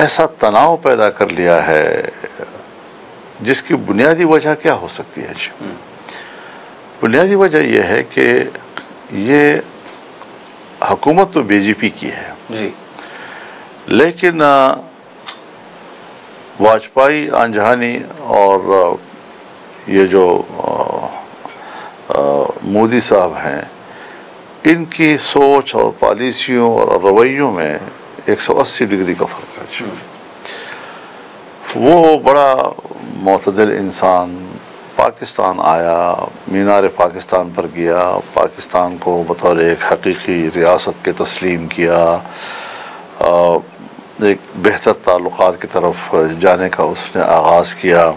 ایسا تناؤ پیدا کر لیا ہے جس کی بنیادی وجہ کیا ہو سکتی ہے جی؟ بنیادی وجہ یہ ہے کہ یہ حکومت تو بی جے پی کی ہے جی، لیکن واجپئی، آنجہانی اور یہ جو مودی صاحب ہیں، ان کی سوچ اور پالیسیوں اور رویوں میں 180 ڈگری کا فرق ہے۔ وہ بڑا معتدل انسان پاکستان آیا، مینار پاکستان پر گیا، پاکستان کو بطور ایک حقیقی ریاست کے تسلیم کیا، ایک بہتر تعلقات کی طرف جانے کا اس نے آغاز کیا۔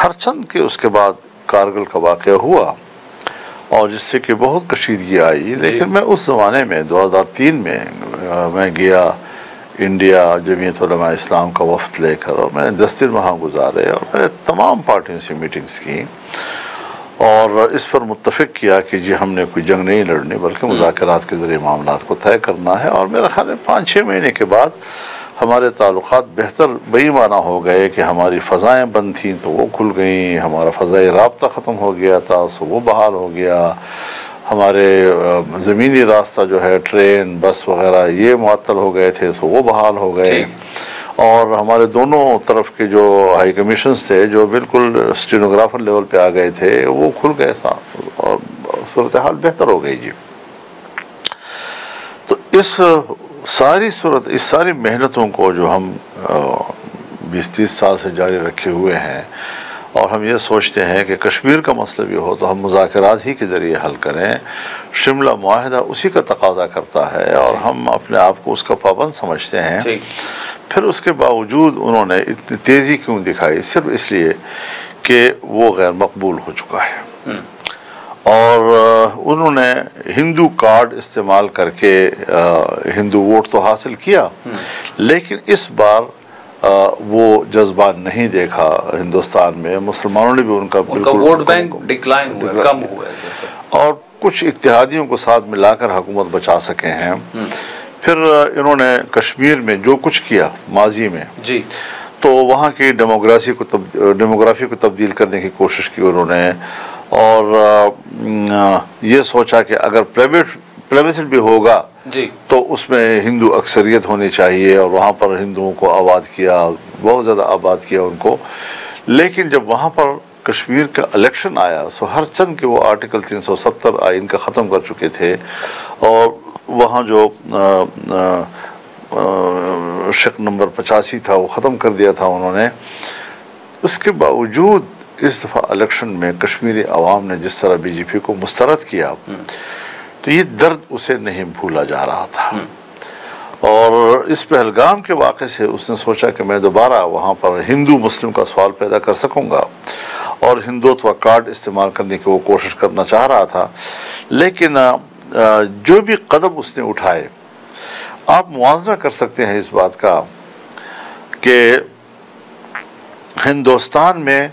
ہر چند کے اس کے بعد کارگل کا واقعہ ہوا اور جس سے کہ بہت کشیدگی آئی، لیکن میں اس زمانے میں 2003 میں میں گیا انڈیا جمعیت علماء اسلام کا وفد لے کر، اور میں نے 10 دن وہاں گزارے اور میں نے تمام پارٹیوں سے میٹنگز کی اور اس پر متفق کیا کہ جی ہم نے کوئی جنگ نہیں لڑنی بلکہ مذاکرات کے ذریعے معاملات کو طے کرنا ہے۔ اور میرا خیال ہے 5-6 مہینے کے بعد ہمارے تعلقات بہتر بئی معنی ہو گئے کہ ہماری فضائیں بند تھیں تو وہ کھل گئیں، ہمارا فضائی رابطہ ختم ہو گیا تھا سو وہ بحال ہو گیا، ہمارے زمینی راستہ جو ہے ٹرین بس وغیرہ یہ معطل ہو گئے تھے سو وہ بحال ہو گئے، اور ہمارے دونوں طرف کے جو ہائی کمیشنز تھے جو بالکل اسٹینوگرافر لیول پہ آ گئے تھے وہ کھل گئے اور صورتحال بہتر ہو گئی جی۔ تو اس ساری محنتوں کو جو ہم 20-30 سال سے جاری رکھے ہوئے ہیں، اور ہم یہ سوچتے ہیں کہ کشمیر کا مسئلہ بھی ہو تو ہم مذاکرات ہی کے ذریعے حل کریں، شملہ معاہدہ اسی کا تقاضا کرتا ہے اور ہم اپنے آپ کو اس کا پابند سمجھتے ہیں، پھر اس کے باوجود انہوں نے اتنی تیزی کیوں دکھائی؟ صرف اس لیے کہ وہ غیر مقبول ہو چکا ہے، اور انہوں نے ہندو کارڈ استعمال کر کے ہندو ووٹ تو حاصل کیا، لیکن اس بار وہ جذبہ نہیں دیکھا ہندوستان میں، مسلمانوں نے بھی ان کا بالکل ووٹ بینک ڈکلائن ہوا، کم ہوا ہے، اور کچھ اتحادیوں کو ساتھ ملا کر حکومت بچا سکے ہیں۔ پھر انہوں نے کشمیر میں جو کچھ کیا ماضی میں جی، تو وہاں کی ڈیموگرافی کو تبدیل کرنے کی کوشش کی انہوں نے، اور یہ سوچا کہ اگر پلیبسٹ بھی ہوگا جی تو اس میں ہندو اکثریت ہونی چاہیے، اور وہاں پر ہندوؤں کو آباد کیا، بہت زیادہ آباد کیا ان کو۔ لیکن جب وہاں پر کشمیر کا الیکشن آیا سو ہر چند کے وہ آرٹیکل 370 آئین کا ختم کر چکے تھے، اور وہاں جو شق نمبر 85 تھا وہ ختم کر دیا تھا انہوں نے۔ اس کے باوجود اس دفعہ الیکشن میں کشمیری عوام نے جس طرح بی جے پی کو مسترد کیا تو یہ درد اسے نہیں بھولا جا رہا تھا، اور اس پہلگام کے واقعے سے اس نے سوچا کہ میں دوبارہ وہاں پر ہندو مسلم کا سوال پیدا کر سکوں گا، اور ہندوتوا کارڈ استعمال کرنے کی وہ کوشش کرنا چاہ رہا تھا۔ لیکن جو بھی قدم اس نے اٹھائے، آپ موازنہ کر سکتے ہیں اس بات کا کہ ہندوستان میں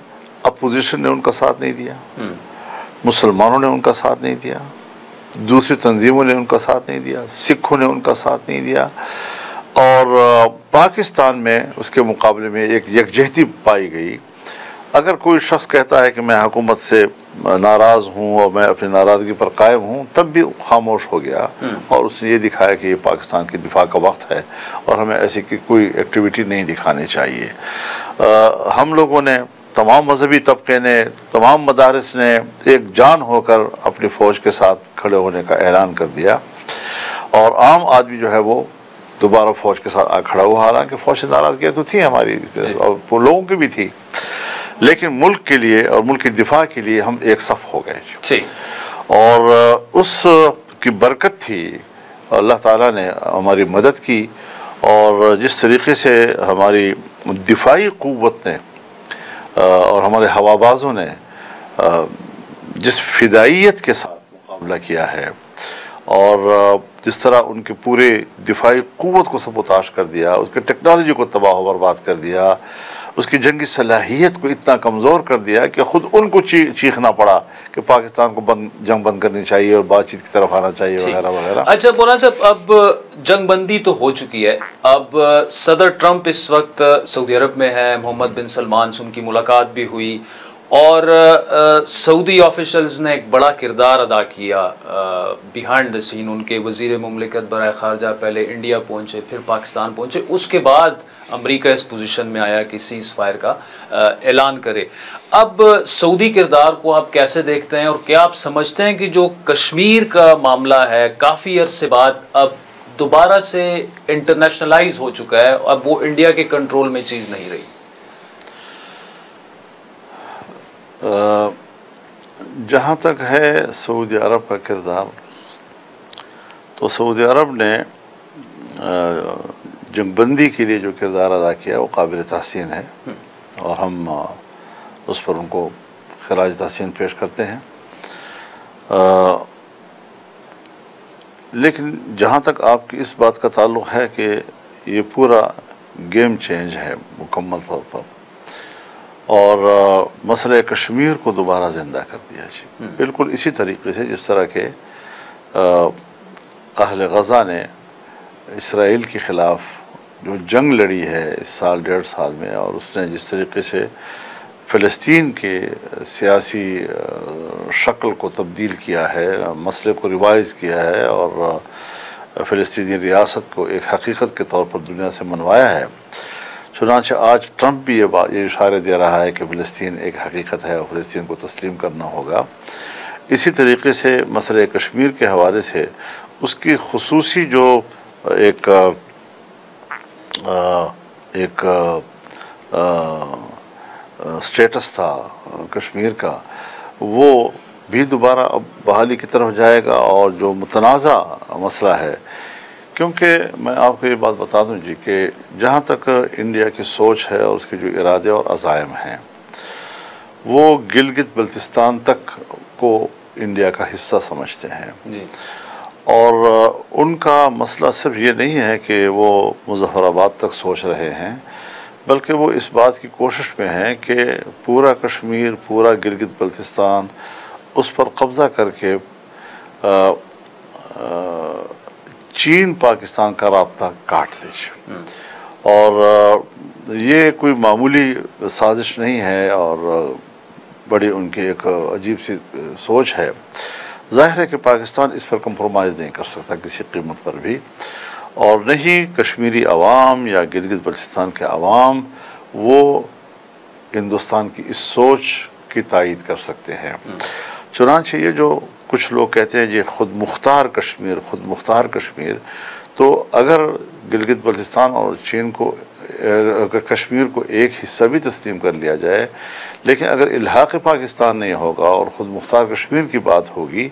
اپوزیشن نے ان کا ساتھ نہیں دیا، مسلمانوں نے ان کا ساتھ نہیں دیا، دوسری تنظیموں نے ان کا ساتھ نہیں دیا، سکھوں نے ان کا ساتھ نہیں دیا، اور پاکستان میں اس کے مقابلے میں ایک یکجہتی پائی گئی۔ اگر کوئی شخص کہتا ہے کہ میں حکومت سے ناراض ہوں اور میں اپنی ناراضگی پر قائم ہوں، تب بھی خاموش ہو گیا، اور اس نے یہ دکھایا کہ یہ پاکستان کی دفاع کا وقت ہے اور ہمیں ایسی کوئی ایکٹیویٹی نہیں دکھانی چاہیے۔ ہم لوگوں نے، تمام مذہبی طبقے نے، تمام مدارس نے ایک جان ہو کر اپنی فوج کے ساتھ کھڑے ہونے کا اعلان کر دیا، اور عام آدمی جو ہے وہ دوبارہ فوج کے ساتھ کھڑا ہوا، حالانکہ فوج سے ناراضگیاں تو تھی ہماری اور لوگوں کی بھی تھی، لیکن ملک کے لیے اور ملک کی دفاع کے لیے ہم ایک صف ہو گئے، اور اس کی برکت تھی، اللہ تعالیٰ نے ہماری مدد کی، اور جس طریقے سے ہماری دفاعی قوت نے اور ہمارے ہوابازوں نے جس فدائیت کے ساتھ مقابلہ کیا ہے، اور جس طرح ان کے پورے دفاعی قوت کو سبوتاش کر دیا، اس کے ٹیکنالوجی کو تباہ و برباد کر دیا، اس کی جنگی صلاحیت کو اتنا کمزور کر دیا کہ خود ان کو چیخنا پڑا کہ پاکستان کو جنگ بند کرنی چاہیے اور بات چیت کی طرف آنا چاہیے وغیرہ وغیرہ۔ اچھا مولانا صاحب، اب جنگ بندی تو ہو چکی ہے، اب صدر ٹرمپ اس وقت سعودی عرب میں ہے، محمد بن سلمان سے ان کی ملاقات بھی ہوئی، اور سعودی آفیشلز نے ایک بڑا کردار ادا کیا بیہائنڈ دا سین۔ ان کے وزیر مملکت برائے خارجہ پہلے انڈیا پہنچے، پھر پاکستان پہنچے، اس کے بعد امریکہ اس پوزیشن میں آیا کہ سیز فائر کا اعلان کرے۔ اب سعودی کردار کو آپ کیسے دیکھتے ہیں، اور کیا آپ سمجھتے ہیں کہ جو کشمیر کا معاملہ ہے کافی عرصے بعد اب دوبارہ سے انٹرنیشنلائز ہو چکا ہے، اب وہ انڈیا کے کنٹرول میں چیز نہیں رہی؟ جہاں تک ہے سعودی عرب کا کردار، تو سعودی عرب نے جنگ بندی کے لیے جو کردار ادا کیا وہ قابل تحسین ہے، اور ہم اس پر ان کو خراج تحسین پیش کرتے ہیں۔ لیکن جہاں تک آپ کی اس بات کا تعلق ہے کہ یہ پورا گیم چینج ہے مکمل طور پر، اور مسئلہ کشمیر کو دوبارہ زندہ کر دیا جی، بالکل اسی طریقے سے جس طرح کہ اہل غزہ نے اسرائیل کے خلاف جو جنگ لڑی ہے اس سال 1.5 سال میں، اور اس نے جس طریقے سے فلسطین کے سیاسی شکل کو تبدیل کیا ہے، مسئلے کو ریوائز کیا ہے، اور فلسطینی ریاست کو ایک حقیقت کے طور پر دنیا سے منوایا ہے۔ چنانچہ آج ٹرمپ بھی یہ اشارے دے رہا ہے کہ فلسطین ایک حقیقت ہے اور فلسطین کو تسلیم کرنا ہوگا۔ اسی طریقے سے مسئلہ کشمیر کے حوالے سے اس کی خصوصی جو ایک سٹیٹس تھا کشمیر کا، وہ بھی دوبارہ اب بحالی کی طرف جائے گا، اور جو متنازع مسئلہ ہے، کیونکہ میں آپ کو یہ بات بتا دوں جی کہ جہاں تک انڈیا کی سوچ ہے اور اس کے جو ارادے اور عزائم ہیں، وہ گلگت بلتستان تک کو انڈیا کا حصہ سمجھتے ہیں جی، اور ان کا مسئلہ صرف یہ نہیں ہے کہ وہ مظفر آباد تک سوچ رہے ہیں، بلکہ وہ اس بات کی کوشش میں ہیں کہ پورا کشمیر، پورا گلگت بلتستان اس پر قبضہ کر کے چین پاکستان کا رابطہ کاٹ دے، اور یہ کوئی معمولی سازش نہیں ہے، اور بڑی ان کی ایک عجیب سی سوچ ہے۔ ظاہر ہے کہ پاکستان اس پر کمپرومائز نہیں کر سکتا کسی قیمت پر بھی، اور نہیں کشمیری عوام یا گلگت بلتستان کے عوام وہ ہندوستان کی اس سوچ کی تائید کر سکتے ہیں۔ چنانچہ یہ جو کچھ لوگ کہتے ہیں یہ خود مختار کشمیر، تو اگر گلگت بلتستان اور چین کو کشمیر کو ایک حصہ بھی تسلیم کر لیا جائے، لیکن اگر الحاق پاکستان نہیں ہوگا اور خود مختار کشمیر کی بات ہوگی،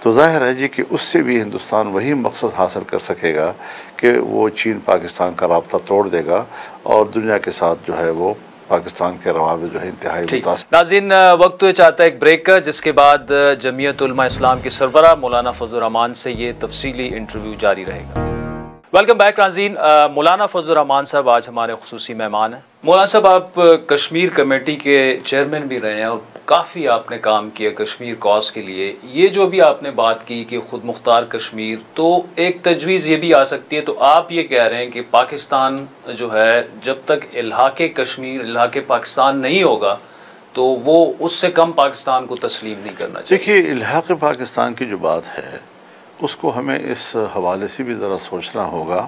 تو ظاہر ہے جی کہ اس سے بھی ہندوستان وہی مقصد حاصل کر سکے گا کہ وہ چین پاکستان کا رابطہ توڑ دے گا، اور دنیا کے ساتھ جو ہے وہ پاکستان کے روابط جو ہے انتہائی متاثر۔ ناظرین، وقت ہوئے چاہتا ہے ایک بریک کا، جس کے بعد جمعیت علماء اسلام کے سربراہ مولانا فضل الرحمان سے یہ تفصیلی انٹرویو جاری رہے گا۔ ویلکم بیک ناظرین، مولانا فضل الرحمان صاحب آج ہمارے خصوصی مہمان ہیں۔ مولانا صاحب، آپ کشمیر کمیٹی کے چیئرمین بھی رہے ہیں اور کافی آپ نے کام کیا کشمیر کاز کے لیے۔ یہ جو بھی آپ نے بات کی کہ خود مختار کشمیر، تو ایک تجویز یہ بھی آ سکتی ہے، تو آپ یہ کہہ رہے ہیں کہ پاکستان جو ہے جب تک الحاق کشمیر، الحاق پاکستان نہیں ہوگا تو وہ اس سے کم پاکستان کو تسلیم نہیں کرنا چاہیے۔ دیکھیے، الحاق پاکستان کی جو بات ہے اس کو ہمیں اس حوالے سے بھی ذرا سوچنا ہوگا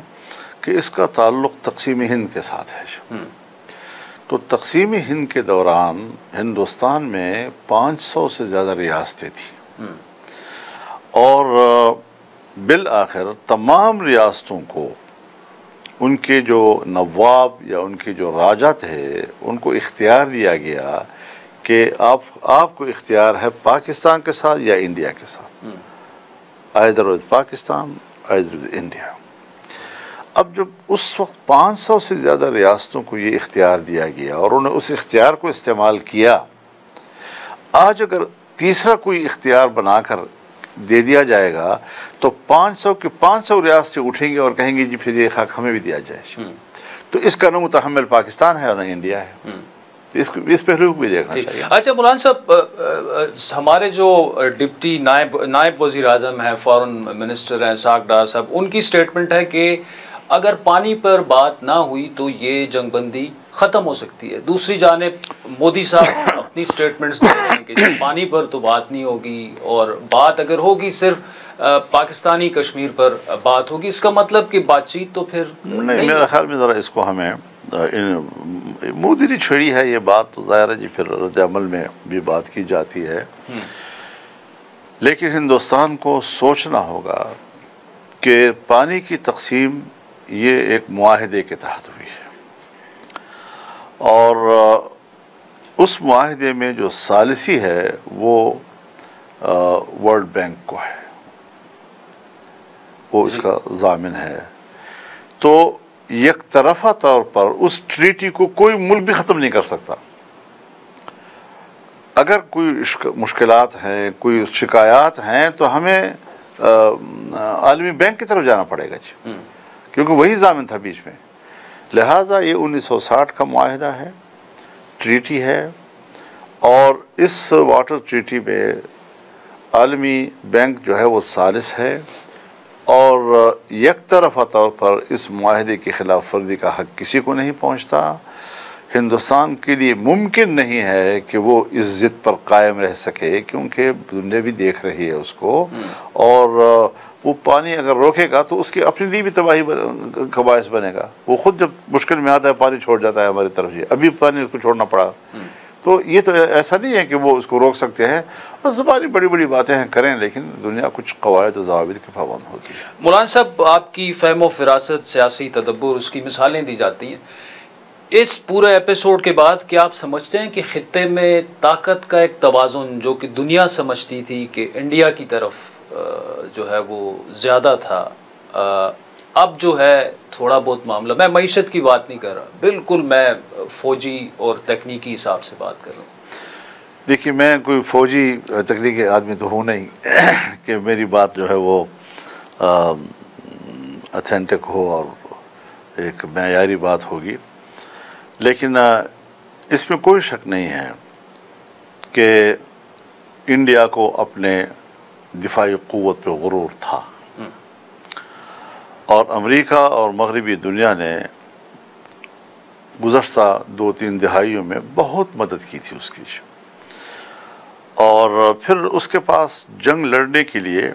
کہ اس کا تعلق تقسیم ہند کے ساتھ ہے۔ تو تقسیم ہند کے دوران ہندوستان میں 500 سے زیادہ ریاستیں تھیں، اور بالآخر تمام ریاستوں کو ان کے جو نواب یا ان کے جو راجا تھے ان کو اختیار دیا گیا کہ آپ کو اختیار ہے پاکستان کے ساتھ یا انڈیا کے ساتھ، either with Pakistan either with India. اب جب اس وقت 500 سے زیادہ ریاستوں کو یہ اختیار دیا گیا اور انہوں نے اس اختیار کو استعمال کیا، آج اگر تیسرا کوئی اختیار بنا کر دے دیا جائے گا تو 500 کی 500 ریاستیں اٹھیں گے اور کہیں گے جی پھر یہ حق ہمیں بھی دیا جائے۔ تو اس کا نہ متحمل پاکستان ہے اور نہ انڈیا ہے. اس پہلو کو بھی دیکھنا چاہیے. اچھا مولانا صاحب، ہمارے جو ڈپٹی نائب وزیر اعظم ہیں، فارن منسٹر ہیں اسحاق ڈار صاحب، ان کی سٹیٹمنٹ ہے کہ اگر پانی پر بات نہ ہوئی تو یہ جنگ بندی ختم ہو سکتی ہے. دوسری جانب مودی صاحب اپنی سٹیٹمنٹس دے رہے ہیں کہ جب پانی پر تو بات نہیں ہوگی، اور بات اگر ہوگی صرف پاکستانی کشمیر پر بات ہوگی. اس کا مطلب کہ بات چیت تو پھر نہیں. میرا خیال میں ذرا اس کو ہمیں مودی نے چھڑی ہے یہ بات، تو ظاہر ہے جی پھر رد عمل میں بھی بات کی جاتی ہے. لیکن ہندوستان کو سوچنا ہوگا کہ پانی کی تقسیم یہ ایک معاہدے کے تحت ہوئی ہے، اور اس معاہدے میں جو ثالثی ہے وہ ورلڈ بینک کو ہے، وہ اس کا ضامن ہے. تو یک طرفہ طور پر اس ٹریٹی کو کوئی ملک بھی ختم نہیں کر سکتا. اگر کوئی مشکلات ہیں، کوئی شکایات ہیں، تو ہمیں عالمی بینک کی طرف جانا پڑے گا جی، کیونکہ وہی ضامن تھا بیچ میں. لہٰذا یہ 1960 کا معاہدہ ہے، ٹریٹی ہے، اور اس واٹر ٹریٹی میں عالمی بینک جو ہے وہ ثالث ہے، اور یک طرفہ طور پر اس معاہدے کی خلاف ورزی کا حق کسی کو نہیں پہنچتا. ہندوستان کے لیے ممکن نہیں ہے کہ وہ اس ضد پر قائم رہ سکے، کیونکہ دنیا بھی دیکھ رہی ہے اس کو، اور وہ پانی اگر روکے گا تو اس کی اپنے لیے بھی تباہی کا باعث بنے گا. وہ خود جب مشکل میں آتا ہے پانی چھوڑ جاتا ہے ہماری طرف. یہ ابھی پانی اس کو چھوڑنا پڑا. تو یہ تو ایسا نہیں ہے کہ وہ اس کو روک سکتے ہیں. بس زبانی بڑی بڑی باتیں ہیں کریں، لیکن دنیا کچھ قواعد و ضوابط کے پابند ہوتی ہے. مولانا صاحب، آپ کی فہم و فراست، سیاسی تدبر، اس کی مثالیں دی جاتی ہیں. اس پورے ایپیسوڈ کے بعد کیا آپ سمجھتے ہیں کہ خطے میں طاقت کا ایک توازن جو کہ دنیا سمجھتی تھی کہ انڈیا کی طرف جو ہے وہ زیادہ تھا، اب جو ہے تھوڑا بہت معاملہ، میں معیشت کی بات نہیں کر رہا، بالکل میں فوجی اور تکنیکی حساب سے بات کر رہا ہوں. دیکھیے، میں کوئی فوجی تکنیکی آدمی تو ہوں نہیں کہ میری بات جو ہے وہ اتھینٹک ہو اور ایک معیاری بات ہوگی. لیکن اس میں کوئی شک نہیں ہے کہ انڈیا کو اپنے دفاعی قوت پہ غرور تھا، اور امریکہ اور مغربی دنیا نے گزشتہ 2-3 دہائیوں میں بہت مدد کی تھی اس کی. اور پھر اس کے پاس جنگ لڑنے کے لیے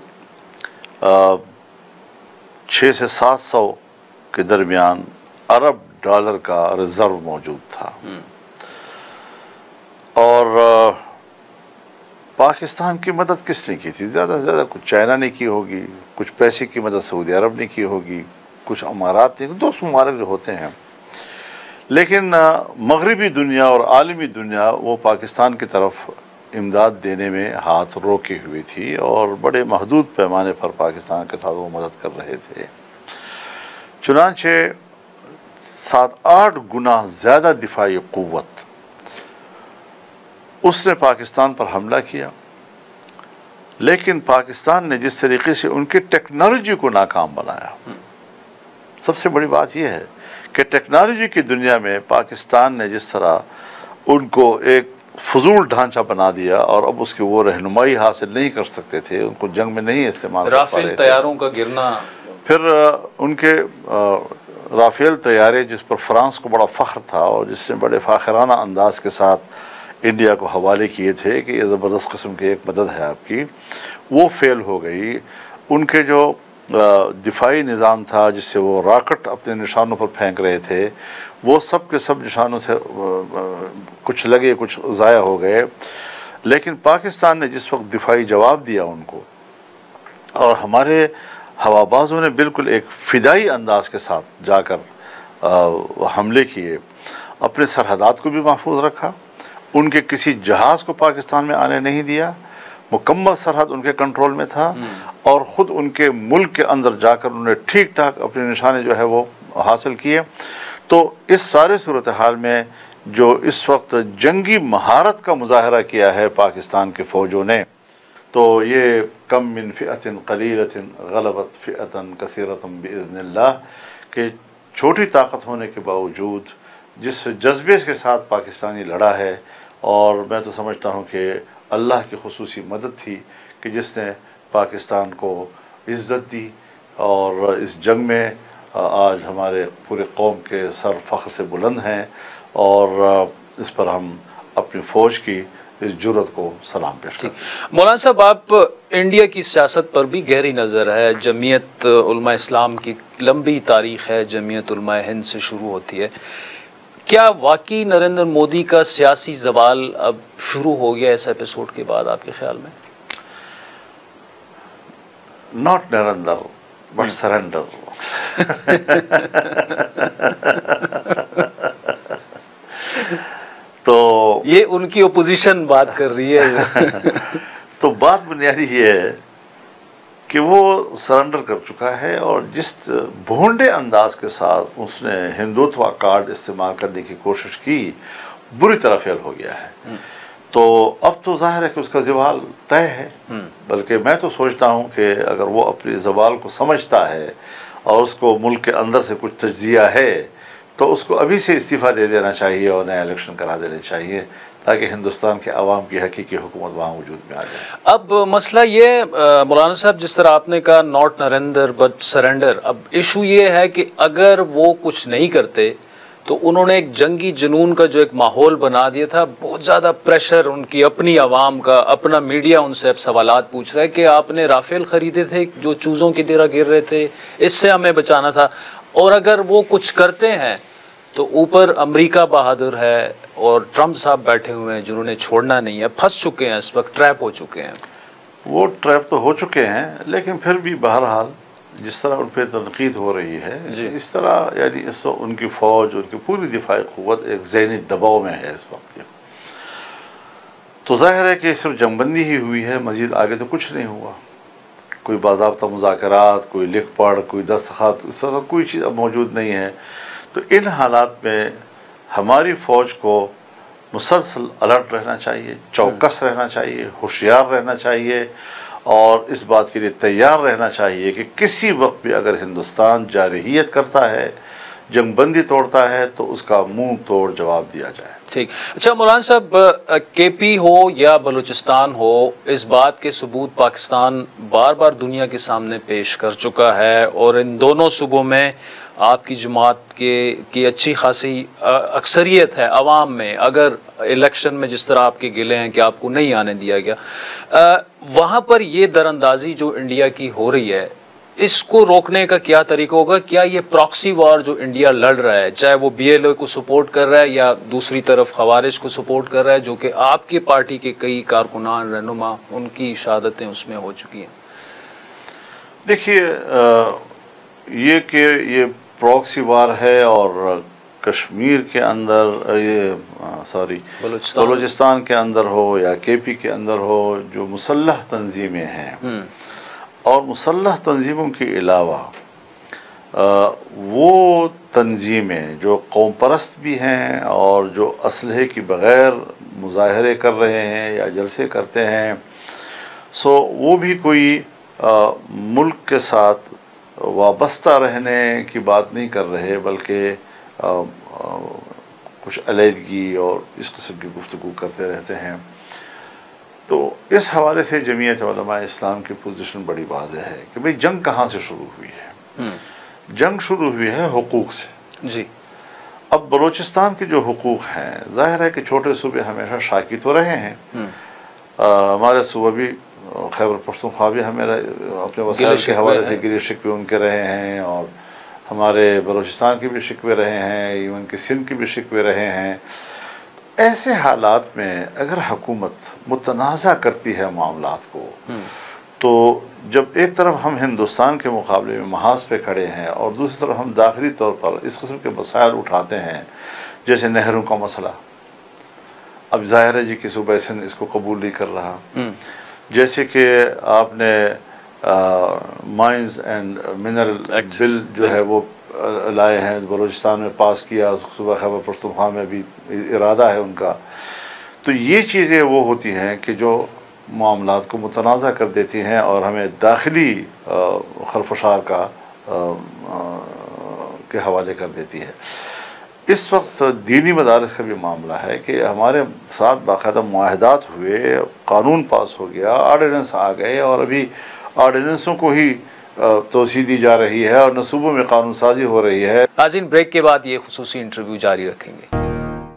600 سے 700 کے درمیان ارب ڈالر کا ریزرو موجود تھا. اور پاکستان کی مدد کس نے کی تھی؟ زیادہ سے زیادہ کچھ چائنا نے کی ہوگی، کچھ پیسے کی مدد سعودی عرب نے کی ہوگی، کچھ امارات نے، دوست ممالک جو ہوتے ہیں. لیکن مغربی دنیا اور عالمی دنیا وہ پاکستان کی طرف امداد دینے میں ہاتھ روکے ہوئی تھی، اور بڑے محدود پیمانے پر پاکستان کے ساتھ وہ مدد کر رہے تھے. چنانچہ 7-8 گنا زیادہ دفاعی قوت اس نے پاکستان پر حملہ کیا. لیکن پاکستان نے جس طریقے سے ان کی ٹیکنالوجی کو ناکام بنایا، سب سے بڑی بات یہ ہے کہ ٹیکنالوجی کی دنیا میں پاکستان نے جس طرح ان کو ایک فضول ڈھانچہ بنا دیا، اور اب اس کی وہ رہنمائی حاصل نہیں کر سکتے تھے، ان کو جنگ میں نہیں استعمال کر پا رہے تھے. رافیل طیاروں کا گرنا، پھر ان کے رافیل طیارے جس پر فرانس کو بڑا فخر تھا، اور جس نے بڑے فاخرانہ انداز کے ساتھ انڈیا کو حوالے کیے تھے کہ یہ زبردست قسم کی ایک مدد ہے آپ کی، وہ فیل ہو گئی. ان کے جو دفاعی نظام تھا جس سے وہ راکٹ اپنے نشانوں پر پھینک رہے تھے، وہ سب کے سب نشانوں سے کچھ لگے کچھ ضائع ہو گئے. لیکن پاکستان نے جس وقت دفاعی جواب دیا ان کو، اور ہمارے ہوابازوں نے بالکل ایک فدائی انداز کے ساتھ جا کر حملے کیے، اپنے سرحدات کو بھی محفوظ رکھا، ان کے کسی جہاز کو پاکستان میں آنے نہیں دیا، مکمل سرحد ان کے کنٹرول میں تھا، اور خود ان کے ملک کے اندر جا کر انہوں نے ٹھیک ٹھاک اپنے نشانے جو ہے وہ حاصل کیے. تو اس سارے صورتحال میں جو اس وقت جنگی مہارت کا مظاہرہ کیا ہے پاکستان کے فوجوں نے، تو یہ کم من فئۃ قلیلۃ غلبت فئۃ کثیرۃ باذن اللہ، کہ چھوٹی طاقت ہونے کے باوجود جس جذبے کے ساتھ پاکستانی لڑا ہے، اور میں تو سمجھتا ہوں کہ اللہ کی خصوصی مدد تھی کہ جس نے پاکستان کو عزت دی، اور اس جنگ میں آج ہمارے پورے قوم کے سر فخر سے بلند ہیں، اور اس پر ہم اپنی فوج کی اس جرت کو سلام پیش کرتے ہیں۔ مولانا صاحب، آپ انڈیا کی سیاست پر بھی گہری نظر ہے۔ جمعیت علماء اسلام کی لمبی تاریخ ہے، جمعیت علماء ہند سے شروع ہوتی ہے۔ کیا واقعی نریندر مودی کا سیاسی زوال اب شروع ہو گیا اس ایپیسوڈ کے بعد آپ کے خیال میں؟ Not Narendra but surrender. تو یہ ان کی اپوزیشن بات کر رہی ہے۔ تو بات بنیادی یہ ہے کہ وہ سرنڈر کر چکا ہے، اور جس بھونڈے انداز کے ساتھ اس نے ہندوتوا کارڈ استعمال کرنے کی کوشش کی، بری طرح فیل ہو گیا ہے۔ تو اب تو ظاہر ہے کہ اس کا زوال طے ہے، بلکہ میں تو سوچتا ہوں کہ اگر وہ اپنے زوال کو سمجھتا ہے اور اس کو ملک کے اندر سے کچھ تجزیہ ہے، تو اس کو ابھی سے استعفیٰ دے دینا چاہیے اور نیا الیکشن کرا دینے چاہیے، تاکہ ہندوستان کے عوام کی حقیقی حکومت وہاں وجود میں آ جائے۔ اب مسئلہ یہ مولانا صاحب، جس طرح آپ نے کہا ناٹ نریندر بٹ سرنڈر، اب ایشو یہ ہے کہ اگر وہ کچھ نہیں کرتے تو انہوں نے ایک جنگی جنون کا جو ایک ماحول بنا دیا تھا، بہت زیادہ پریشر ان کی اپنی عوام کا، اپنا میڈیا ان سے اب سوالات پوچھ رہا ہے کہ آپ نے رافیل خریدے تھے جو چوزوں کی طرح گر رہے تھے، اس سے ہمیں بچانا تھا، اور اگر وہ کچھ کرتے ہیں تو اوپر امریکہ بہادر ہے اور ٹرمپ صاحب بیٹھے ہوئے ہیں جنہوں نے چھوڑنا نہیں ہے، پھنس چکے ہیں، اس وقت ٹریپ ہو چکے ہیں۔ وہ ٹریپ تو ہو چکے ہیں، لیکن پھر بھی بہرحال جس طرح ان پہ تنقید ہو رہی ہے، اس طرح یعنی اس وقت ان کی فوج، ان کی پوری دفاعی قوت ایک ذہنی دباؤ میں ہے اس وقت۔ تو ظاہر ہے کہ صرف جنگ بندی ہی ہوئی ہے، مزید آگے تو کچھ نہیں ہوا، کوئی باضابطہ مذاکرات، کوئی لکھ پڑھ، کوئی دستخط، اس طرح کوئی چیز اب موجود نہیں ہے۔ تو ان حالات میں ہماری فوج کو مسلسل الرٹ رہنا چاہیے، چوکس رہنا چاہیے، ہوشیار رہنا چاہیے، اور اس بات کے لیے تیار رہنا چاہیے کہ کسی وقت بھی اگر ہندوستان جارحیت کرتا ہے، جنگ بندی توڑتا ہے، تو اس کا منہ توڑ جواب دیا جائے۔ ٹھیک۔ اچھا مولانا صاحب، کے پی ہو یا بلوچستان ہو، اس بات کے ثبوت پاکستان بار بار دنیا کے سامنے پیش کر چکا ہے، اور ان دونوں صوبوں میں آپ کی جماعت کی اچھی خاصی اکثریت ہے عوام میں۔ اگر الیکشن میں جس طرح آپ کے گلے ہیں کہ آپ کو نہیں آنے دیا گیا، وہاں پر یہ دراندازی جو انڈیا کی ہو رہی ہے، اس کو روکنے کا کیا طریقہ ہوگا؟ کیا یہ پراکسی وار جو انڈیا لڑ رہا ہے، چاہے وہ بی ایل او کو سپورٹ کر رہا ہے یا دوسری طرف خوارج کو سپورٹ کر رہا ہے، جو کہ آپ کی پارٹی کے کئی کارکنان، رہنما، ان کی شہادتیں اس میں ہو چکی ہیں؟ دیکھیے، یہ پراکسی وار ہے، اور کشمیر کے اندر بلوچستان کے اندر ہو یا کے پی کے اندر ہو، جو مسلح تنظیمیں ہیں، اور مسلح تنظیموں کے علاوہ وہ تنظیمیں جو قوم پرست بھی ہیں اور جو اسلحے کی بغیر مظاہرے کر رہے ہیں یا جلسے کرتے ہیں، وہ بھی کوئی ملک کے ساتھ وابستہ رہنے کی بات نہیں کر رہے، بلکہ کچھ علیحدگی اور اس قسم کی گفتگو کرتے رہتے ہیں۔ تو اس حوالے سے جمعیت علماء اسلام کی پوزیشن بڑی واضح ہے کہ بھئی جنگ کہاں سے شروع ہوئی ہے؟ جنگ شروع ہوئی ہے حقوق سے۔ جی۔ اب بلوچستان کے جو حقوق ہیں، ظاہر ہے کہ چھوٹے صوبے ہمیشہ شاکی تو رہے ہیں، ہمارے صوبہ بھی خیبر پختونخوا بھی ہمیں اپنے وسائل کے حوالے سے گلے شکوے ان کے رہے ہیں، اور ہمارے بلوچستان کے بھی شکوے رہے ہیں، ایون کہ سندھ کے بھی شکوے رہے ہیں۔ ایسے حالات میں اگر حکومت متنازع کرتی ہے معاملات کو، تو جب ایک طرف ہم ہندوستان کے مقابلے میں محاذ پہ کھڑے ہیں اور دوسری طرف ہم داخلی طور پر اس قسم کے مسائل اٹھاتے ہیں، جیسے نہروں کا مسئلہ، اب ظاہر ہے جی کہ صوبہ سندھ اس کو قبول نہیں کر رہا، جیسے کہ آپ نے مائنز اینڈ منرل بل جو ہے وہ لائے ہیں، بلوچستان میں پاس کیا، صوبہ خیبر پختونخوا میں بھی ارادہ ہے ان کا۔ تو یہ چیزیں وہ ہوتی ہیں کہ جو معاملات کو متنازع کر دیتی ہیں اور ہمیں داخلی خلفشار کے حوالے کر دیتی ہے۔ اس وقت دینی مدارس کا بھی معاملہ ہے کہ ہمارے ساتھ باقاعدہ معاہدات ہوئے، قانون پاس ہو گیا، آرڈیننس آ گئے، اور ابھی آرڈیننسوں کو ہی توسیع دی جا رہی ہے اور صوبوں میں قانون سازی ہو رہی ہے۔ ناظرین بریک کے بعد یہ خصوصی انٹرویو جاری رکھیں گے۔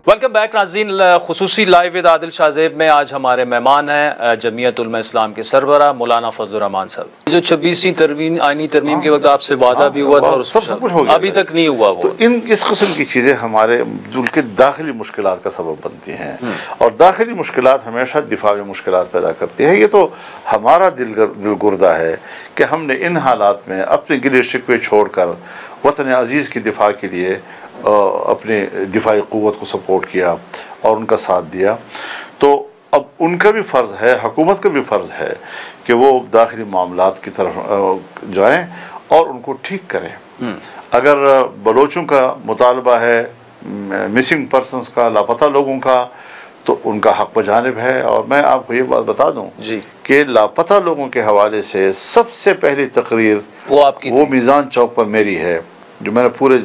ویلکم بیک ناظرین، خصوصی لائیو ود عادل شاہ زیب میں آج ہمارے مہمان ہیں جمعیت علماء اسلام کے سربراہ مولانا فضل الرحمان صاحب۔ جو 26ویں آئینی ترمیم کے وقت آپ سے وعدہ بھی ہوا تھا اور ابھی تک نہیں ہوا وہ، تو اس قسم کی چیزیں ہمارے ملک کے داخلی مشکلات کا سبب بنتی ہیں، اور داخلی مشکلات ہمیشہ دفاعی مشکلات پیدا کرتی ہے۔ یہ تو ہمارا دل گردہ ہے کہ ہم نے ان حالات میں اپنے گلے شکوے چھوڑ کر وطن عزیز کی دفاع کے لیے اپنے دفاعی قوت کو سپورٹ کیا اور ان کا ساتھ دیا۔ تو اب ان کا بھی فرض ہے، حکومت کا بھی فرض ہے کہ وہ داخلی معاملات کی طرف جائیں اور ان کو ٹھیک کریں۔ اگر بلوچوں کا مطالبہ ہے مسنگ پرسنز کا، لاپتہ لوگوں کا، تو ان کا حق بجانب ہے۔ اور میں آپ کو یہ بات بتا دوں کہ لاپتہ لوگوں کے حوالے سے سب سے پہلی تقریر وہ میزان چوک پر میری ہے، جو میں نے پورے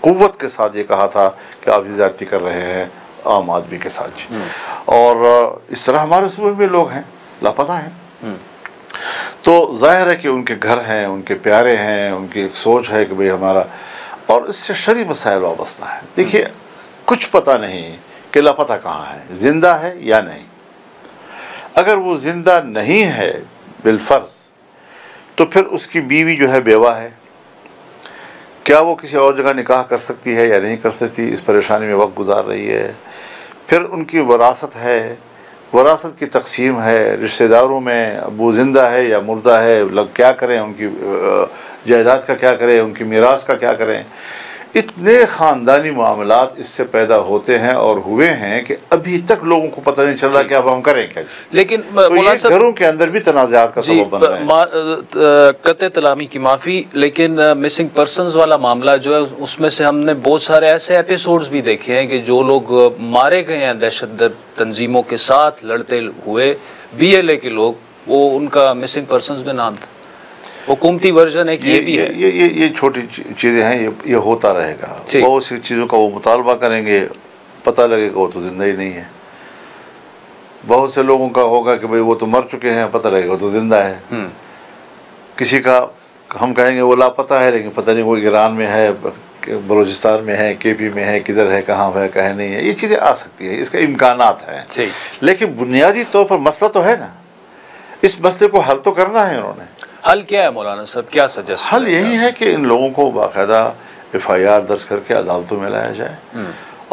قوت کے ساتھ یہ کہا تھا کہ آپ یہ زیادتی کر رہے ہیں عام آدمی کے ساتھ۔ اور اس طرح ہمارے صوبے میں لوگ ہیں لاپتہ ہیں، تو ظاہر ہے کہ ان کے گھر ہیں، ان کے پیارے ہیں، ان کی ایک سوچ ہے کہ بھئی ہمارا، اور اس سے شرعی مسائل وابستہ ہے۔ دیکھیے کچھ پتہ نہیں کہ لاپتہ کہاں ہے، زندہ ہے یا نہیں۔ اگر وہ زندہ نہیں ہے بالفرض، تو پھر اس کی بیوی جو ہے بیوہ ہے، کیا وہ کسی اور جگہ نکاح کر سکتی ہے یا نہیں کر سکتی، اس پریشانی میں وقت گزار رہی ہے۔ پھر ان کی وراثت ہے، وراثت کی تقسیم ہے، رشتہ داروں میں ابو زندہ ہے یا مردہ ہے، لوگ کیا کریں، ان کی جائیداد کا کیا کریں، ان کی میراث کا کیا کریں۔ اتنے خاندانی معاملات اس سے پیدا ہوتے ہیں اور ہوئے ہیں کہ ابھی تک لوگوں کو پتہ نہیں چل رہا کہ اب ہم کریں کیا۔ لیکن یہ گھروں کے اندر بھی تنازعات کا سبب بن رہے ہیں۔ قطع کلامی کی معافی، لیکن مسنگ پرسنز والا معاملہ جو ہے اس میں سے ہم نے بہت سارے ایسے ایپیسوڈز بھی دیکھے ہیں کہ جو لوگ مارے گئے ہیں دہشت گرد تنظیموں کے ساتھ لڑتے ہوئے، BLA کے لوگ، وہ ان کا مسنگ پرسنز میں نام تھا۔ حکومتی ورژن ہے کہ یہ بھی ہے، یہ چھوٹی چیزیں ہیں، یہ ہوتا رہے گا۔ بہت سی چیزوں کا وہ مطالبہ کریں گے، پتہ لگے گا وہ تو زندہ ہی نہیں ہے۔ بہت سے لوگوں کا ہوگا کہ بھئی وہ تو مر چکے ہیں، پتہ لگے گا وہ تو زندہ ہے۔ کسی کا ہم کہیں گے وہ لاپتہ ہے، لیکن پتہ نہیں وہ ایران میں ہے، بلوچستان میں ہے، KP میں ہے، کدھر ہے، کہاں ہے، کہیں نہیں ہے۔ یہ چیزیں آ سکتی ہیں، اس کا امکانات ہیں، لیکن بنیادی طور پر مسئلہ تو ہے نا، اس مسئلے کو حل تو کرنا ہے انہوں نے۔ حل کیا ہے مولانا صاحب، کیا سجیسٹ؟ حل یہی ہے کہ ان لوگوں کو باقاعدہ FIR درج کر کے عدالتوں میں لایا جائے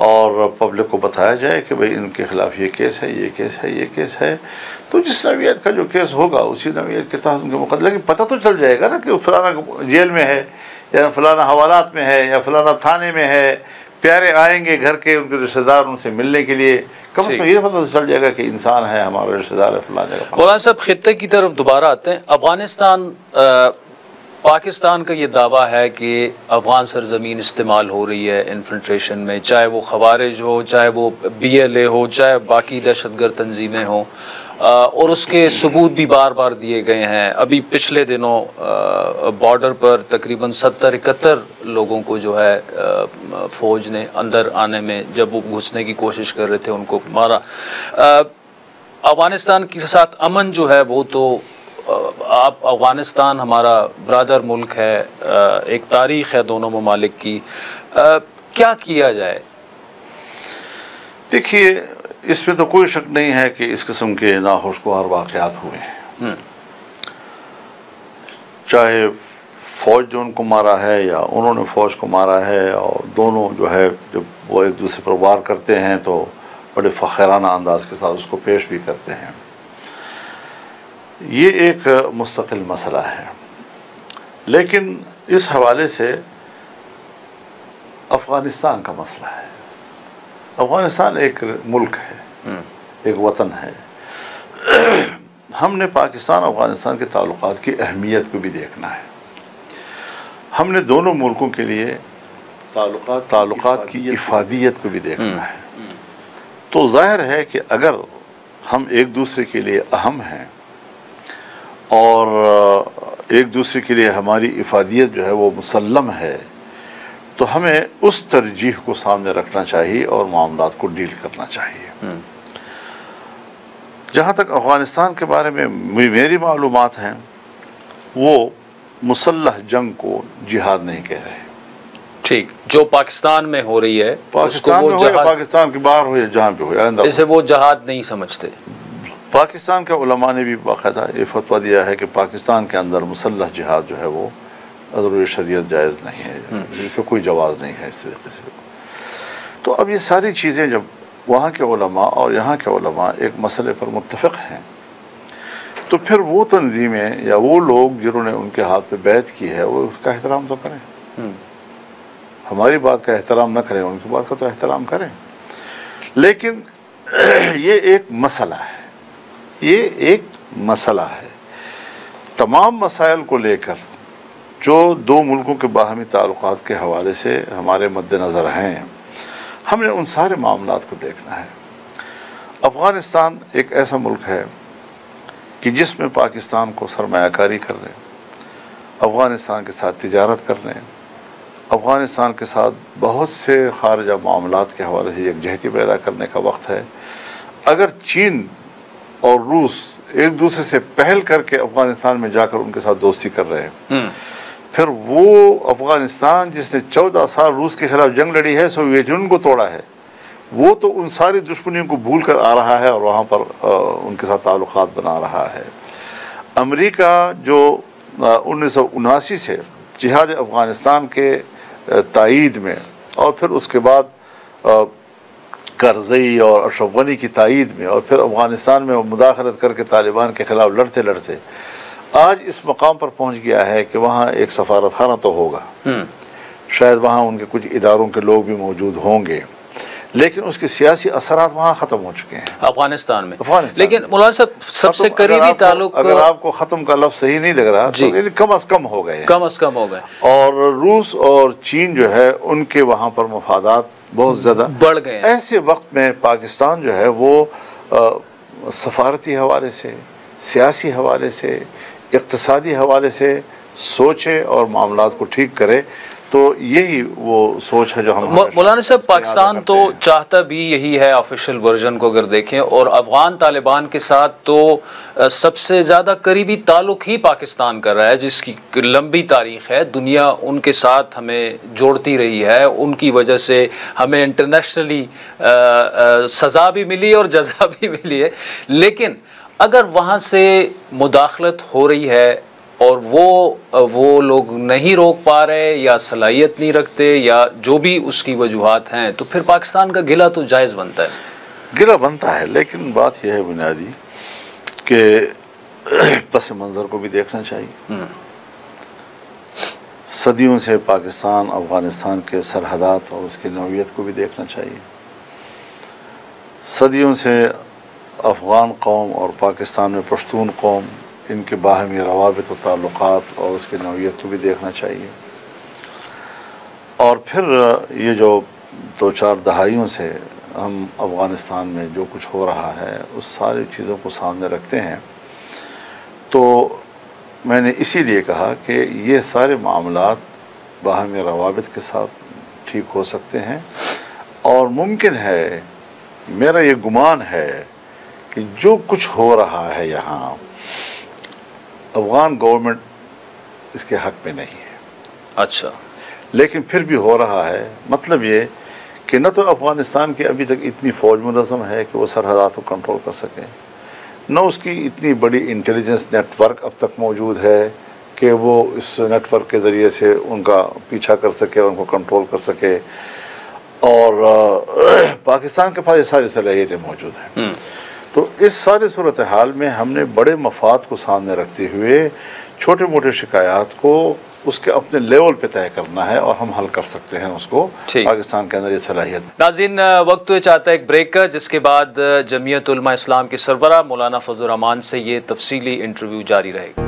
اور پبلک کو بتایا جائے کہ بھئی ان کے خلاف یہ کیس ہے، یہ کیس ہے، یہ کیس ہے۔ تو جس نوعیت کا جو کیس ہوگا اسی نوعیت کے تحت ان کے مقدمے، لیکن پتہ تو چل جائے گا نا کہ فلانا جیل میں ہے یا فلانا حوالات میں ہے یا فلانا تھانے میں ہے۔ پیارے آئیں گے گھر کے، ان کے رشتہ دار ان سے ملنے کے لیے، کم از کم یہ پتہ تو چل جائے گا کہ انسان ہے، ہمارا رشتہ دار ہے فلاں جگہ۔ مولانا صاحب خطے کی طرف دوبارہ آتے ہیں۔ افغانستان، پاکستان کا یہ دعویٰ ہے کہ افغان سرزمین استعمال ہو رہی ہے انفلٹریشن میں، چاہے وہ خوارج ہو، چاہے وہ BLA ہو، چاہے باقی دہشت گرد تنظیمیں ہوں، اور اس کے ثبوت بھی بار بار دیے گئے ہیں۔ ابھی پچھلے دنوں بارڈر پر تقریباً 70-71 لوگوں کو جو ہے فوج نے اندر آنے میں، جب وہ گھسنے کی کوشش کر رہے تھے ان کو مارا۔ افغانستان کے ساتھ امن جو ہے وہ تو، آپ افغانستان ہمارا برادر ملک ہے، ایک تاریخ ہے دونوں ممالک کی، کیا کیا جائے؟ دیکھیے اس میں تو کوئی شک نہیں ہے کہ اس قسم کے ناخوشگوار واقعات ہوئے ہیں، چاہے فوج جو ان کو مارا ہے یا انہوں نے فوج کو مارا ہے، اور دونوں جو ہے جب وہ ایک دوسرے پر وار کرتے ہیں تو بڑے فخرانہ انداز کے ساتھ اس کو پیش بھی کرتے ہیں۔ یہ ایک مستقل مسئلہ ہے، لیکن اس حوالے سے افغانستان کا مسئلہ ہے۔ افغانستان ایک ملک ہے، ایک وطن ہے۔ ہم نے پاکستان افغانستان کے تعلقات کی اہمیت کو بھی دیکھنا ہے۔ ہم نے دونوں ملکوں کے لیے تعلقات کی افادیت کو بھی دیکھنا ہے۔ تو ظاہر ہے کہ اگر ہم ایک دوسرے کے لیے اہم ہیں اور ایک دوسرے کے لیے ہماری افادیت جو ہے وہ مسلم ہے، تو ہمیں اس ترجیح کو سامنے رکھنا چاہیے اور معاملات کو ڈیل کرنا چاہیے۔ جہاں تک افغانستان کے بارے میں میری معلومات ہیں، وہ مسلح جنگ کو جہاد نہیں کہہ رہے۔ ٹھیک، جو پاکستان میں ہو رہی ہے، پاکستان میں ہو یا پاکستان کے باہر ہو یا جہاں پہ ہو، اسے وہ جہاد نہیں سمجھتے۔ پاکستان کے علماء نے بھی باقاعدہ یہ فتویٰ دیا ہے کہ پاکستان کے اندر مسلح جہاد جو ہے وہ ضروری شریعت جائز نہیں ہے، اس کا کوئی جواز نہیں ہے اس طریقے سے۔ تو اب یہ ساری چیزیں جب وہاں کے علماء اور یہاں کے علماء ایک مسئلے پر متفق ہیں، تو پھر وہ تنظیمیں یا وہ لوگ جنہوں نے ان کے ہاتھ پہ بیعت کی ہے وہ اس کا احترام تو کریں۔ ہماری بات کا احترام نہ کریں، ان کی بات کا تو احترام کریں۔ لیکن یہ ایک مسئلہ ہے، یہ ایک مسئلہ ہے۔ تمام مسائل کو لے کر جو دو ملکوں کے باہمی تعلقات کے حوالے سے ہمارے مد نظر ہیں، ہم نے ان سارے معاملات کو دیکھنا ہے۔ افغانستان ایک ایسا ملک ہے کہ جس میں پاکستان کو سرمایہ کاری کرنے، افغانستان کے ساتھ تجارت کرنے، افغانستان کے ساتھ بہت سے خارجہ معاملات کے حوالے سے یکجہتی پیدا کرنے کا وقت ہے۔ اگر چین اور روس ایک دوسرے سے پہل کر کے افغانستان میں جا کر ان کے ساتھ دوستی کر رہے ہیں، پھر وہ افغانستان جس نے 14 سال روس کے خلاف جنگ لڑی ہے، سوویت یونین کو توڑا ہے، وہ تو ان ساری دشمنیوں کو بھول کر آ رہا ہے اور وہاں پر ان کے ساتھ تعلقات بنا رہا ہے۔ امریکہ جو 1979 سے جہاد افغانستان کے تائید میں اور پھر اس کے بعد کرزئی اور اشرف غنی کی تائید میں اور پھر افغانستان میں مداخلت کر کے طالبان کے خلاف لڑتے لڑتے آج اس مقام پر پہنچ گیا ہے کہ وہاں ایک سفارت خانہ تو ہوگا، شاید وہاں ان کے کچھ اداروں کے لوگ بھی موجود ہوں گے، لیکن اس کے سیاسی اثرات وہاں ختم ہو چکے ہیں افغانستان میں۔ لیکن مولانا صاحب سب سے قریبی تعلق، اگر آپ کو ختم کا لفظ صحیح نہیں لگ رہا تو یعنی کم از کم ہو گئے، کم از کم ہو گئے، اور روس اور چین جو ہے ان کے وہاں پر مفادات بہت زیادہ بڑھ گئے۔ ایسے وقت میں پاکستان جو ہے وہ سفارتی حوالے سے، سیاسی حوالے سے، اقتصادی حوالے سے سوچے اور معاملات کو ٹھیک کرے، تو یہی وہ سوچ ہے جو ہم مولانا صاحب پاکستان تو چاہتا بھی یہی ہے، آفیشیل ورژن کو اگر دیکھیں، اور افغان طالبان کے ساتھ تو سب سے زیادہ قریبی تعلق ہی پاکستان کر رہا ہے، جس کی لمبی تاریخ ہے، دنیا ان کے ساتھ ہمیں جوڑتی رہی ہے، ان کی وجہ سے ہمیں انٹرنیشنلی سزا بھی ملی اور جزا بھی ملی ہے۔ لیکن اگر وہاں سے مداخلت ہو رہی ہے اور وہ لوگ نہیں روک پا رہے یا صلاحیت نہیں رکھتے یا جو بھی اس کی وجوہات ہیں، تو پھر پاکستان کا گلہ تو جائز بنتا ہے، گلہ بنتا ہے۔ لیکن بات یہ ہے بنیادی کہ پس منظر کو بھی دیکھنا چاہیے۔ صدیوں سے پاکستان افغانستان کے سرحدات اور اس کی نوعیت کو بھی دیکھنا چاہیے۔ صدیوں سے افغان قوم اور پاکستان میں پشتون قوم، ان کے باہمی روابط و تعلقات اور اس کی نوعیت کو بھی دیکھنا چاہیے۔ اور پھر یہ جو 2-4 دہائیوں سے ہم افغانستان میں جو کچھ ہو رہا ہے اس ساری چیزوں کو سامنے رکھتے ہیں، تو میں نے اسی لیے کہا کہ یہ سارے معاملات باہمی روابط کے ساتھ ٹھیک ہو سکتے ہیں، اور ممکن ہے، میرا یہ گمان ہے کہ جو کچھ ہو رہا ہے یہاں افغان گورنمنٹ اس کے حق میں نہیں ہے۔ اچھا، لیکن پھر بھی ہو رہا ہے، مطلب یہ کہ نہ تو افغانستان کی ابھی تک اتنی فوج منظم ہے کہ وہ سرحدات کو کنٹرول کر سکے، نہ اس کی اتنی بڑی انٹیلیجنس نیٹ ورک اب تک موجود ہے کہ وہ اس نیٹ ورک کے ذریعے سے ان کا پیچھا کر سکے، ان کو کنٹرول کر سکے، اور پاکستان کے پاس یہ ساری صلاحیتیں موجود ہیں۔ تو اس ساری صورتحال میں ہم نے بڑے مفاد کو سامنے رکھتے ہوئے چھوٹے موٹے شکایات کو اس کے اپنے لیول پہ طے کرنا ہے، اور ہم حل کر سکتے ہیں اس کو پاکستان کے اندر یہ صلاحیت۔ ناظرین، وقت ہوئے چاہتا ہے ایک بریک کا، جس کے بعد جمعیت علماء اسلام کے سربراہ مولانا فضل الرحمان سے یہ تفصیلی انٹرویو جاری رہے گا۔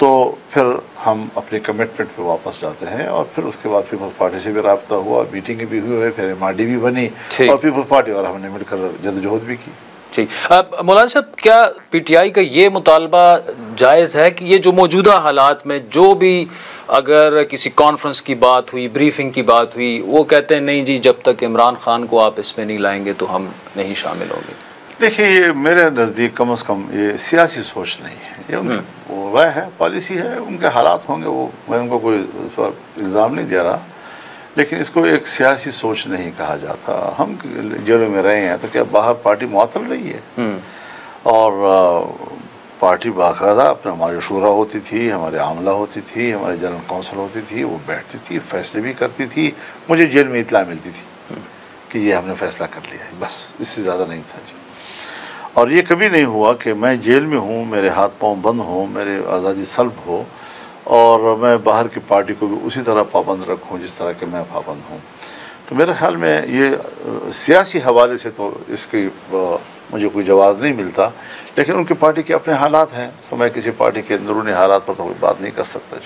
تو پھر ہم اپنی کمٹمنٹ پہ واپس جاتے ہیں، اور پھر اس کے بعد پیپلز پارٹی سے بھی رابطہ ہوا، میٹنگیں بھی ہوئی، پھر MRD بھی بنی، اور پیپلز پارٹی اور ہم نے مل کر جدوجہد بھی کی۔ جی مولانا صاحب، کیا PTI کا یہ مطالبہ جائز ہے کہ یہ جو موجودہ حالات میں جو بھی اگر کسی کانفرنس کی بات ہوئی، بریفنگ کی بات ہوئی، وہ کہتے ہیں نہیں جی جب تک عمران خان کو آپ اس میں نہیں لائیں گے تو ہم نہیں شامل ہوں گے؟ دیکھیے، یہ میرے نزدیک کم از کم یہ سیاسی سوچ نہیں ہے، یہ ان کی رائے ہے، پالیسی ہے، ان کے حالات ہوں گے، وہ میں ان کو کوئی الزام نہیں دے رہا، لیکن اس کو ایک سیاسی سوچ نہیں کہا جاتا۔ ہم جیلوں میں رہے ہیں تو کیا باہر پارٹی معطل رہی ہے؟ اور پارٹی باقاعدہ اپنا، ہماری شورا ہوتی تھی، ہمارے عاملہ ہوتی تھی، ہمارے جنرل کونسل ہوتی تھی، وہ بیٹھتی تھی، فیصلے بھی کرتی تھی، مجھے جیل میں اطلاع ملتی تھی کہ یہ ہم نے فیصلہ کر لیا ہے، بس اس سے زیادہ نہیں تھا جی۔ اور یہ کبھی نہیں ہوا کہ میں جیل میں ہوں، میرے ہاتھ پاؤں بند ہوں، میرے آزادی سلب ہو، اور میں باہر کی پارٹی کو بھی اسی طرح پابند رکھوں جس طرح کہ میں پابند ہوں۔ تو میرے خیال میں یہ سیاسی حوالے سے تو اس کی مجھے کوئی جواز نہیں ملتا، لیکن ان کی پارٹی کے اپنے حالات ہیں، تو میں کسی پارٹی کے اندرونی حالات پر تو کوئی بات نہیں کر سکتا۔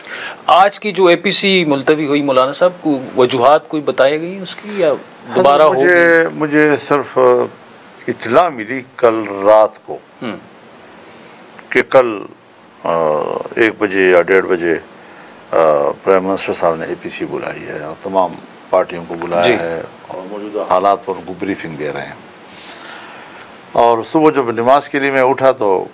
آج کی جو APC ملتوی ہوئی مولانا صاحب کو وجوہات کوئی بتائی گئی اس کی یا دوبارہ ہوگی؟ مجھے صرف اطلاع ملی کل رات کو کہ کل 1 بجے یا 1:30 بجے پرائم منسٹر صاحب نے APC بلائی ہے اور تمام پارٹیوں کو بلایا ہے اور موجودہ حالات پر ان کو بریفنگ دے رہے ہیں۔ اور صبح جب نماز کے لیے میں اٹھا تو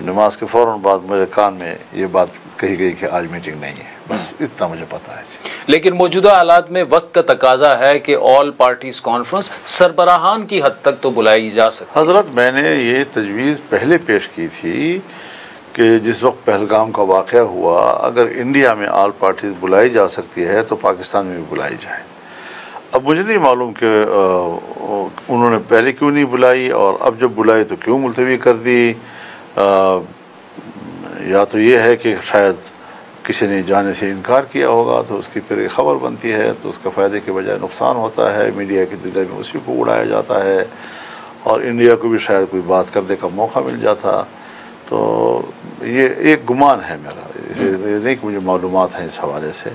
نماز کے فوراً بعد میرے کان میں یہ بات کہی گئی کہ آج میٹنگ نہیں ہے، بس اتنا مجھے پتا ہے۔ لیکن موجودہ حالات میں وقت کا تقاضا ہے کہ آل پارٹیز کانفرنس سربراہان کی حد تک تو بلائی جا سکتی۔ حضرت، میں نے یہ تجویز پہلے پیش کی تھی کہ جس وقت پہلگام کا واقعہ ہوا، اگر انڈیا میں آل پارٹیز بلائی جا سکتی ہے تو پاکستان میں بھی بلائی جائے۔ اب مجھے نہیں معلوم کہ انہوں نے پہلے کیوں نہیں بلائی، اور اب جب بلائی تو کیوں ملتوی کر دی۔ یا تو یہ ہے کہ شاید کسی نے جانے سے انکار کیا ہوگا تو اس کی پھر ایک خبر بنتی ہے تو اس کا فائدے کے بجائے نقصان ہوتا ہے، میڈیا کے دلے میں اسی کو اڑایا جاتا ہے، اور انڈیا کو بھی شاید کوئی بات کرنے کا موقع مل جاتا۔ تو یہ ایک گمان ہے میرا، یہ نہیں کہ مجھے معلومات ہیں اس حوالے سے۔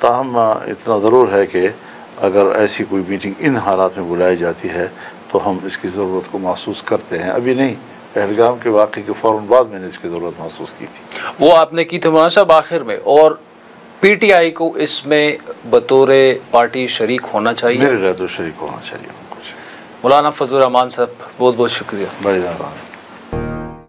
تاہم اتنا ضرور ہے کہ اگر ایسی کوئی میٹنگ ان حالات میں بلائی جاتی ہے تو ہم اس کی ضرورت کو محسوس کرتے ہیں، ابھی نہیں، پہلگام کے واقعے کے فوراً بعد میں نے اس کی ضرورت محسوس کی تھی۔ وہ آپ نے کی تھی مولانا صاحب آخر میں، اور PTI کو اس میں بطور پارٹی شریک ہونا چاہیے؟ میرے رائے تو شریک ہونا چاہیے۔ مولانا فضل الرحمان صاحب بہت بہت شکریہ۔ بڑی مہربانی۔